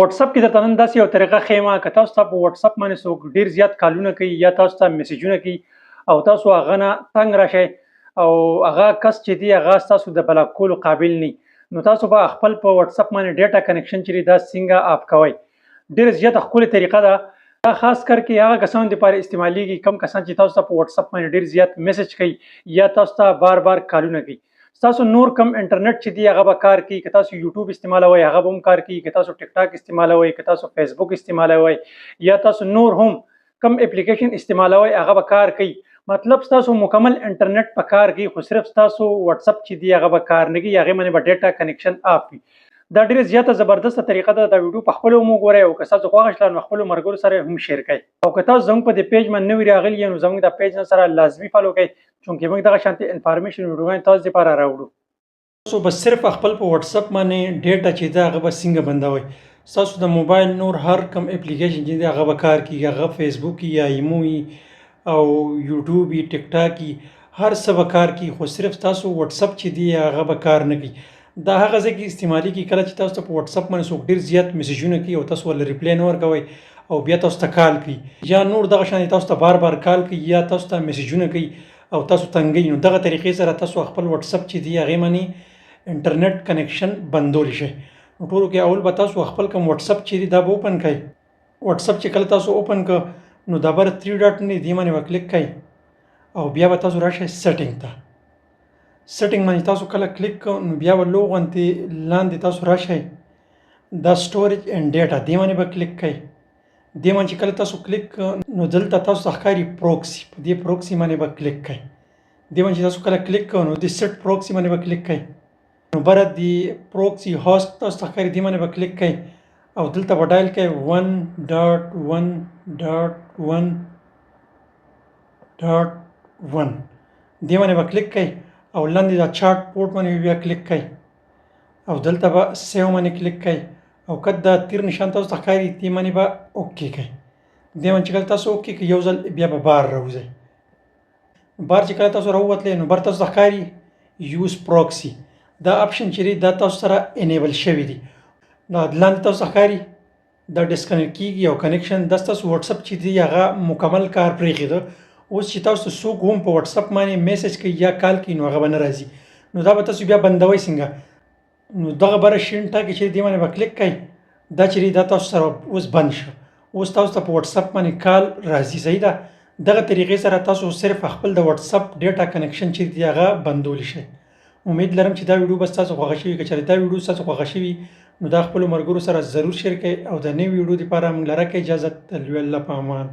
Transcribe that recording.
واتس اپ کې درته نن داسې یو طریقه ښیمه که تاسو ته په واتس اپ باندې څوک ډېر زیات کالونه کوي یا تاسو ته میسیجونه کوي او تاسو هغه نه تنګ راشئ او هغه کس چې دی هغه ستاسو د بلاک کولو قابل نه نو تاسو به خپل په واتس اپ باندې ډیټا کنیکشن چې دا څنګه اپ کوئ. ډېر زیاته ښکلې طریقه ده. دا خاص کر کې هغه کسانو لپاره استعمالیږي کم کسان چې تاسو ته په واتس اپ باندې ډېر زیات میسج کوي یا تاسو ته بار بار کالونه کوي. تاسو نور کم انټرنیټ چې دی هغه به کار کوي، که تاسو یوټیوب استعمالوئ هغه به هم کار کوي، که تاسو ټیک ټاک استعمالوئ، که تاسو فیسبوک استعمالوئ یا تاسو نور هم کم اپلیکیشن استعمالوئ هغه به کار کوي. مطلب تاسو مکمل انټرنیټ په کار کوي خو صرف تاسو واتس اپ چې دی هغه به کار نه کوي، هغې باندې به ډیټا کنیکشن اپ وي. دا ډیره زیاته زبردسته طریقه ده. دا ویډیو په خپله هم وګورئ او که ستاسو خوښه شوه نو خپلو ملګرو سره هم شیر کړئ او که تاسو زموږ په دې پیج باندې نوي راغلي یې نو زموږ د پیج سره لازمي فالو کړئ چونکې موږ دغه شانتې انفارمیشن ویډیوګانې تاسو دپاره راوړو. تاسو به صرف خپل په واتس اپ باندې ډیټا چې ده هغه به څنګه بندوئ. ستاسو د موبایل نور هر کم اپلیکیشن چې دی هغه به کار کوي، هغه فیسبوک یا ایمو او یوټیوب ټیک ټاک هر څه به کار کوي خو صرف تاسو واتس اپ چې دی هغه به کار نه کوي. دا هغه ځای کې استعمالېږي کله چې تاسو ته په واتس اپ باندې څوک ډېر زیات میسیجونه کوي او تاسو ورله ریپلی نه ورکوئ او بیا تاسو ته کال کوي یا نور دغه شان تاسو ته بار بار کال کوي یا تاسو ته میسیجونه کوي او تاسو تنګوي، نو دغه طریقې سره تاسو خپل واتس اپ چې دی هغې باندې انټرنیټ کنیکشن بندولی شئ. نو ټولو کې اول به تاسو خپل کوم واتس اپ چې دی دا به اوپن کړئ. واتس اپ چې کله تاسو اوپن کړ نو دا بر 3 ډاټ نه دې باندې به کلیک کړئ او بیا به تاسو راشئ سیټینګ ته. سیټینګ باندې تاسو کله کلیک کړئ نو بیا به لو غوندې لاندې تاسو راشئ دا سټوریج اینډ ډیټا دې باندې به کلیک کړئ. دې باندې چې کله تاسو کلیک کړئ نو دلته تاسو ته ښکاري پروکسي، په دې پروکسي باندې به کلیک کړئ. دې باندې چې تاسو کله کلیک کړئ نو د سیټ پروکسي باندې به کلیک کړئ. نو بره د پروکسي هوسټ تاسو ته ښکاري دې باندې به کلیک کړئ او دلته به ډایل کړئ 1.1.1.1 دې باندې به کلیک کړئ او لاندې دا چارټ پورټ باندې بیا کلیک کړئ او دلته به سیو باندې کلیک کړئ او که دا تیر نشان تاسو ته ښکاري دې باندې به اوکې کړئ. دې باندې چې کله تاسو اوکې کړئ یو ځل بیا به بار راوځئ. بار چې کله تاسو راووتلی نو بر تاسو ته ښکاري یوز پروکسي، دا اپشن چې دی دا تاسو سره انیبل شوی دی. دا لاندې تاسو ته ښکاري دا ډسکنیکټ کېږي او کنیکشن دا ستاسو واتس اپ چې دی هغه مکمل کار پرېښېده. اوس چې تاسو څوک هم په واتس اپ باندې میسج کوي یا کال کوي نو هغه به نه راځي. نو دا به تاسو بیا بندوئ څنګه؟ نو دغه بره شین ټاکي چې دې باندې به کلیک کړئ دا چې دا تاسو سره اوس بند شو. اوس تاسو ته په واتس اپ باندې کال راځي. صحیح ده. دغه طریقې سره تاسو صرف خپل د واتس اپ ډیټا کنیکشن چې دی هغه بندولی شئ. امید لرم چې دا ویډیو به ستاسو خوښه شوي. که چېرې دا ویډیو ستاسو خوښه شوي نو دا خپلو ملګرو سره ضرور شیر کړئ او د نوي ویډیو دپاره موږ لره کړئ اجازت. د لوی الله په امان.